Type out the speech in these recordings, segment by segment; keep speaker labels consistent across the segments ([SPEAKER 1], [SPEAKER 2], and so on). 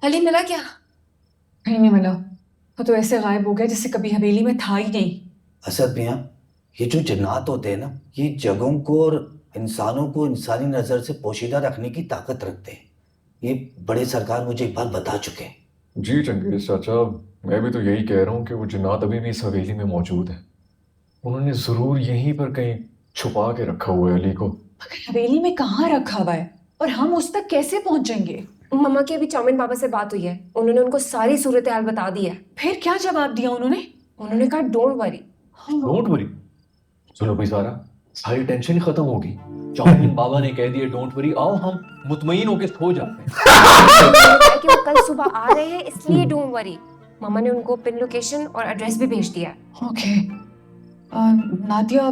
[SPEAKER 1] अली मिला क्या?
[SPEAKER 2] कहीं नहीं मिला। वो तो ऐसे गायब हो गया जैसे कभी हवेली में था ही नहीं।
[SPEAKER 3] असद मियाँ, ये जो जन्नात होते हैं ना, ये जगहों को और इंसानों को इंसानी नज़र से पोशीदा रखने की ताकत रखते हैं। ये बड़े सरकार मुझे एक बार बता चुके हैं।
[SPEAKER 4] जी चंगेज चाचा, मैं भी तो यही कह रहा हूँ कि वो जिन्नात अभी भी इस हवेली में मौजूद है। उन्होंने जरूर यहीं पर कहीं छुपा के रखा हुआ है अली को।
[SPEAKER 2] मगर हवेली में कहाँ रखा हुआ है और हम उस तक कैसे पहुंचेंगे?
[SPEAKER 1] मम्मा की अभी चाउमिन बाबा से बात हुई है, उन्होंने उनको सारी सूरत हाल बता दी है।
[SPEAKER 2] फिर क्या जवाब दिया उन्होंने?
[SPEAKER 1] उन्होंने कहा डोंट वरी।
[SPEAKER 4] Don't worry. सुनो भाई सारा, सारी टेंशन ही खत्म होगी। चाउमीन बाबा ने कह दिया डोंट वरी, आओ हम मुतमईन होके सो जाते हैं।
[SPEAKER 1] कि वो कल सुबह आ रहे हैं इसलिए डोंट वरी। मम्मा ने उनको पिन लोकेशन और एड्रेस भी भेज दिया है।
[SPEAKER 2] ओके। नादिया,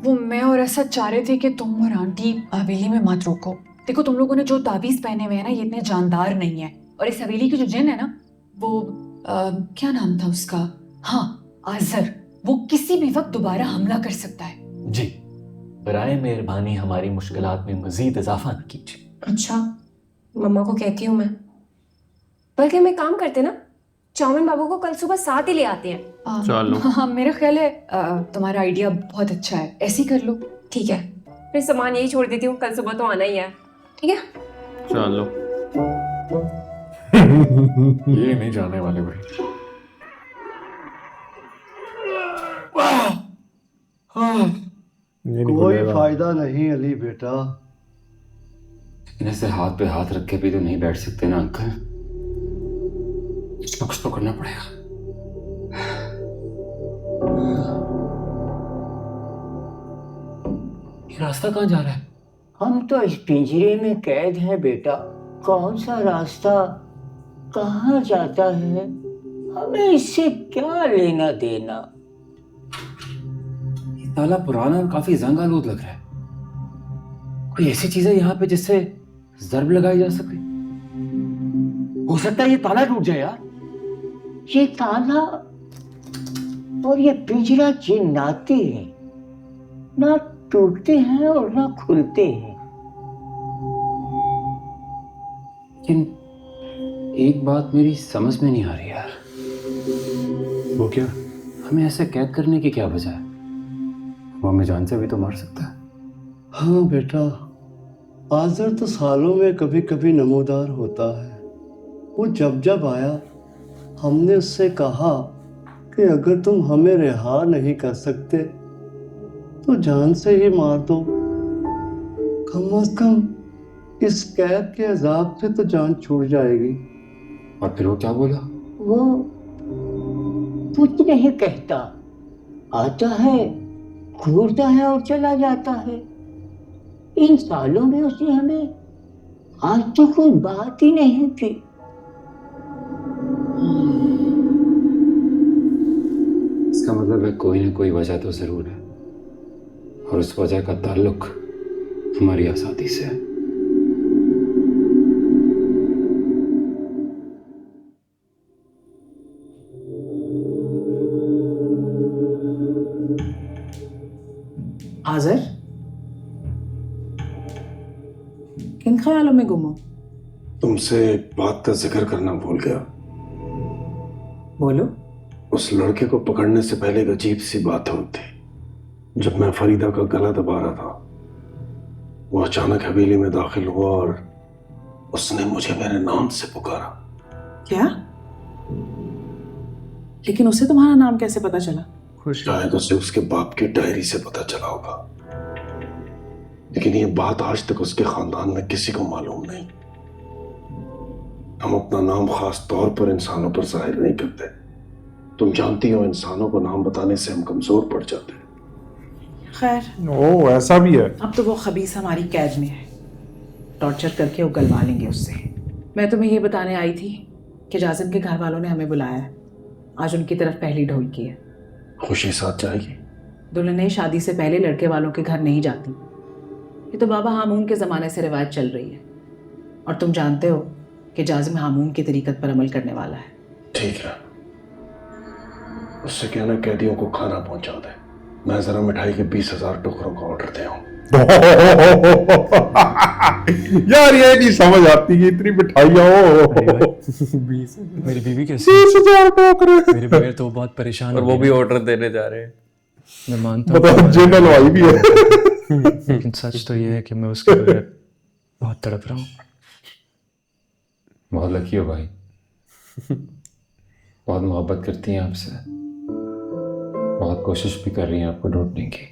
[SPEAKER 2] वो मैं और ऐसा चाह रहे थे कि तुम और आंटी हवेली में मत रोको। देखो, तुम लोगों ने जो ताबीज पहने हुए हैं ना, ये इतने जानदार नहीं है। और इस हवेली की जो जिन है ना, वो क्या नाम था उसका? हाँ, आजर। वो किसी भी वक्त दोबारा हमला कर सकता है।
[SPEAKER 4] जी, बराए मेहरबानी हमारी मुश्किलात में मजीद इजाफा न कीजिए।
[SPEAKER 1] अच्छा, मम्मा को कहती हूँ मैं। बल्कि हम एक काम करते ना, चाउमिन बाबू को कल सुबह साथ ही ले आते हैं।
[SPEAKER 4] चलो।
[SPEAKER 2] हाँ, मेरा ख्याल है तुम्हारा आइडिया बहुत अच्छा है, ऐसे ही कर लो।
[SPEAKER 1] ठीक है, फिर सामान यही छोड़ देती हूँ, कल सुबह तो आना ही है। ठीक है।
[SPEAKER 4] चलो। ये नहीं जाने वाले भाई।
[SPEAKER 5] कोई फायदा नहीं अली बेटा।
[SPEAKER 6] ऐसे हाथ पे हाथ रख के भी तो नहीं बैठ सकते ना अंकल, कुछ तो करना पड़ेगा।
[SPEAKER 4] ये रास्ता कहाँ जा रहा है?
[SPEAKER 7] हम तो इस पिंजरे में कैद हैं बेटा। कौन सा रास्ता कहाँ जाता है, हमें इससे क्या लेना देना।
[SPEAKER 6] ये ताला पुराना और काफी जंग आलूद लग रहा है। कोई ऐसी चीज है यहाँ पे जिससे जर्ब लगाई जा सके? हो सकता है ये ताला टूट जाए यार।
[SPEAKER 7] ये ताला और ये पिंजरा जिन्नाती है, ना टूटते हैं और ना खुलते हैं।
[SPEAKER 6] लेकिन एक बात मेरी समझ में नहीं आ रही यार। वो क्या? हमें ऐसे कैद करने की क्या वजह है? वो हमें जान से भी तो मार सकता है।
[SPEAKER 5] हाँ बेटा, आजर तो सालों में कभी कभी नमूदार होता है। वो जब जब आया, हमने उससे कहा कि अगर तुम हमें रिहा नहीं कर सकते तो जान से ही मार दो। कम अज कम इस कैद के अजाब से तो जान छूट जाएगी।
[SPEAKER 6] और फिर वो क्या बोला?
[SPEAKER 7] वो कुछ नहीं कहता, आता है, घूरता है और चला जाता है। इन सालों में उसने हमें आज तो कोई बात ही नहीं की।
[SPEAKER 6] इसका मतलब है कोई ना कोई वजह तो जरूर है, और उस वजह का ताल्लुक हमारी आज़ादी से है।
[SPEAKER 8] आजर, किन ख्यालों में गुम हो?
[SPEAKER 9] तुमसे एक बात का जिक्र करना भूल गया।
[SPEAKER 8] बोलो।
[SPEAKER 9] उस लड़के को पकड़ने से पहले एक अजीब सी बात हुई थी। जब मैं फरीदा का गला दबा रहा था, वो अचानक हवेली में दाखिल हुआ और उसने मुझे मेरे नाम से पुकारा।
[SPEAKER 8] क्या? लेकिन उसे तुम्हारा नाम कैसे पता चला?
[SPEAKER 9] शायद उसे उसके बाप की डायरी से पता चला होगा, लेकिन ये बात आज तक उसके खानदान में किसी को मालूम नहीं। हम अपना नाम खास तौर पर इंसानों पर जाहिर नहीं करते। तुम जानती हो, इंसानों को नाम बताने से हम कमजोर पड़ जाते हैं।
[SPEAKER 8] खैर,
[SPEAKER 10] ओ ऐसा भी है।
[SPEAKER 8] अब तो वो खबीस हमारी कैद में है, टॉर्चर करके उगलवा लेंगे उससे। मैं तुम्हें ये बताने आई थी कि जाजिम के घर वालों ने हमें बुलाया है। आज उनकी तरफ पहली ढोल की है।
[SPEAKER 9] खुशी साथ जाएगी?
[SPEAKER 8] दुल्हनें शादी से पहले लड़के वालों के घर नहीं जाती। ये तो बाबा हामून के ज़माने से रिवायत चल रही है, और तुम जानते हो कि जाजिम हामून की तरीकत पर अमल करने वाला है।
[SPEAKER 9] ठीक है, उससे कहना कैदियों को खाना पहुंचा दे। मैं जरा मिठाई के 20,000 टुकड़ों का ऑर्डर दे आऊं।
[SPEAKER 10] यार ये नहीं समझ आती कि इतनी मिठाइयाँ हो।
[SPEAKER 4] मेरी बीवी कैसी है?
[SPEAKER 10] 20,000 टोकरे।
[SPEAKER 4] मेरे बगैर तो वो बहुत परेशान
[SPEAKER 6] और
[SPEAKER 4] हो
[SPEAKER 6] वो
[SPEAKER 4] गई
[SPEAKER 6] भी
[SPEAKER 4] है।
[SPEAKER 6] ऑर्डर देने जा रहे हैं।
[SPEAKER 4] मैं मानता हूँ
[SPEAKER 10] बताओ, जेब हलवाई भी है।
[SPEAKER 4] लेकिन सच तो ये है कि मैं उसके बगैर बहुत तड़प रहा हूँ।
[SPEAKER 6] बहुत लकी हो भाई, बहुत मोहब्बत करती हैं आपसे, बहुत कोशिश भी कर रही हैं आपको ढूंढने की।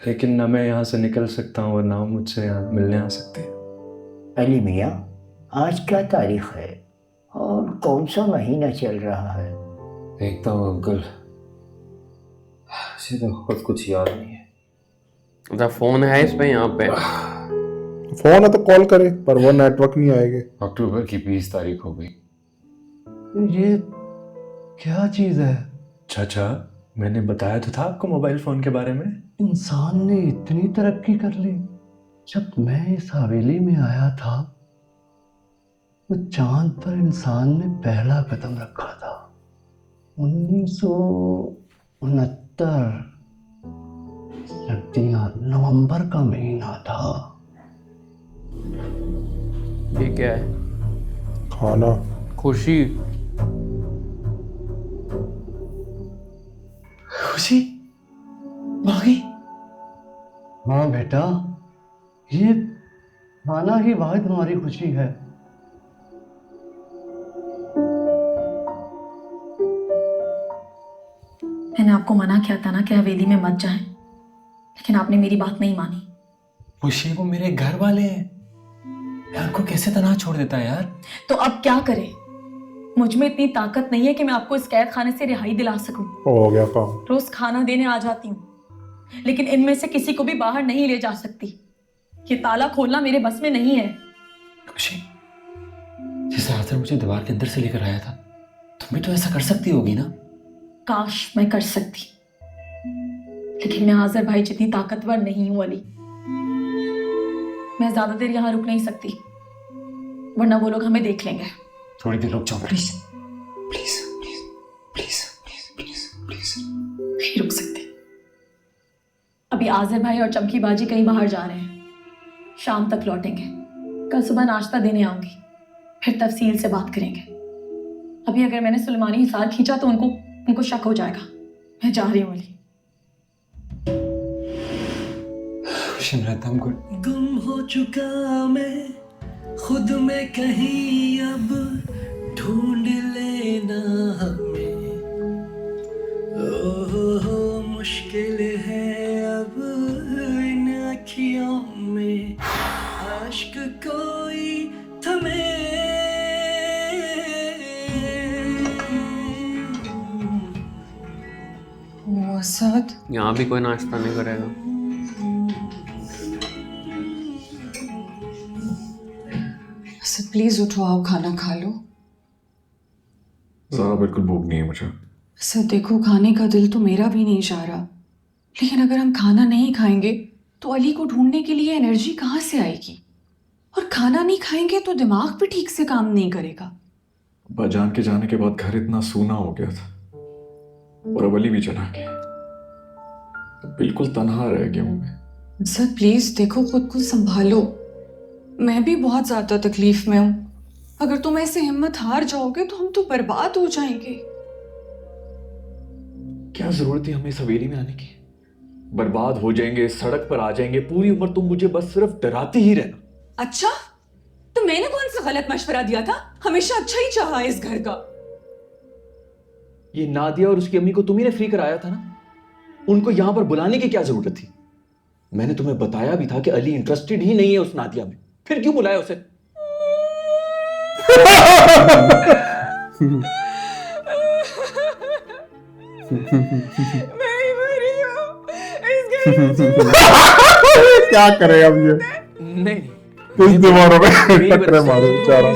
[SPEAKER 4] लेकिन ना मैं यहाँ से निकल सकता हूँ और ना वो मुझसे यहाँ मिलने आ सकते।
[SPEAKER 7] अली मियाँ, आज क्या तारीख है और कौन सा महीना चल रहा है?
[SPEAKER 6] देखता हूँ अंकल, मुझे तो खुद कुछ याद नहीं है। अच्छा फोन है इस पे यहाँ पे?
[SPEAKER 10] फोन है तो कॉल करे, पर वो नेटवर्क नहीं आएगी।
[SPEAKER 6] अक्टूबर की 20 तारीख हो गई।
[SPEAKER 5] ये क्या चीज़ है?
[SPEAKER 4] चाचा, मैंने बताया तो था आपको मोबाइल फोन के बारे में।
[SPEAKER 5] इंसान ने इतनी तरक्की कर ली। जब मैं इस हवेली में आया था तो चांद पर इंसान ने पहला कदम रखा था। 1969 सर्दियां, नवंबर का महीना था।
[SPEAKER 6] ये क्या है?
[SPEAKER 10] खाना।
[SPEAKER 6] खुशी।
[SPEAKER 4] खुशी आ गई?
[SPEAKER 5] हाँ बेटा, ये खाना ही वाहिद हमारी खुशी है।
[SPEAKER 11] मैंने आपको मना किया था ना कि हवेली में मत जाएं, लेकिन आपने मेरी बात नहीं मानी।
[SPEAKER 4] खुशी, वो मेरे घर वाले हैं। यार को कैसे तनहा छोड़ देता है यार।
[SPEAKER 11] तो अब क्या करें? मुझ में इतनी ताकत नहीं है कि मैं आपको इस कैद खाने से रिहाई दिला सकूं।
[SPEAKER 10] हो गया काम।
[SPEAKER 11] रोज खाना देने आ जाती हूँ, लेकिन इनमें से किसी को भी बाहर नहीं ले जा सकती। ये ताला खोलना मेरे बस में नहीं है।
[SPEAKER 6] खुशी, जिस रात मुझे दीवार के अंदर से लेकर आया था, तुम भी तो ऐसा कर सकती होगी ना?
[SPEAKER 11] काश मैं कर सकती, लेकिन मैं आज़र भाई जितनी ताकतवर नहीं हूं अली। मैं ज्यादा देर यहाँ रुक नहीं सकती, वरना वो लोग हमें देख लेंगे।
[SPEAKER 6] थोड़ी देर रुक जाओ please.
[SPEAKER 11] Please please please please please please नहीं रुक सकते। अभी आज़र भाई और चमकी बाजी कहीं बाहर जा रहे हैं, शाम तक लौटेंगे। कल सुबह नाश्ता देने आऊंगी, फिर तफसील से बात करेंगे। अभी अगर मैंने सुलेमानी हिसार खींचा तो उनको शक हो जाएगा। मैं जा रही हूँ अली।
[SPEAKER 4] खुशी, मेरा दम घुट।
[SPEAKER 12] गुम हो चुका मैं खुद में कहीं, अब ढूंढ लेना हमें। ओह मुश्किल है अब इन अखियों में आश्क कोई थमे।
[SPEAKER 2] असद,
[SPEAKER 6] यहाँ भी कोई नाश्ता नहीं करेगा।
[SPEAKER 2] असद प्लीज उठो, आओ खाना खा लो।
[SPEAKER 4] ज़रा बिल्कुल भूख नहीं है मुझे।
[SPEAKER 2] असद देखो, खाने का दिल तो मेरा भी नहीं चाह रहा, लेकिन अगर हम खाना नहीं खाएंगे तो अली को ढूंढने के लिए एनर्जी कहाँ से आएगी? और खाना नहीं खाएंगे तो दिमाग भी ठीक से काम नहीं करेगा।
[SPEAKER 4] अब्बा जान के जाने के बाद घर इतना सूना हो गया था, और अब अली भी चला गया, तो बिल्कुल तन्हा रह गया हूं मैं।
[SPEAKER 2] असद प्लीज देखो, खुद को संभालो। मैं भी बहुत ज्यादा तकलीफ में हूँ। अगर तुम ऐसे हिम्मत हार जाओगे तो हम तो बर्बाद हो जाएंगे।
[SPEAKER 4] क्या जरूरत थी हमें इस हवेली में आने की? बर्बाद हो जाएंगे, सड़क पर आ जाएंगे, पूरी उम्र तुम मुझे बस सिर्फ डराती ही रहना।
[SPEAKER 2] अच्छा, तो मैंने कौन सा गलत मशवरा दिया था? हमेशा अच्छा ही चाहा इस घर का।
[SPEAKER 4] ये नादिया और उसकी अम्मी को तुम्ही ने फ्री कराया था ना, उनको यहां पर बुलाने की क्या जरूरत थी? मैंने तुम्हें बताया भी था कि अली इंटरेस्टेड ही नहीं है उस नादिया में, फिर क्यों बुलाया उसे?
[SPEAKER 10] क्या करे अब ये?
[SPEAKER 4] नहीं,
[SPEAKER 10] कुछ दीवारों में टकरे मारो बेचारा।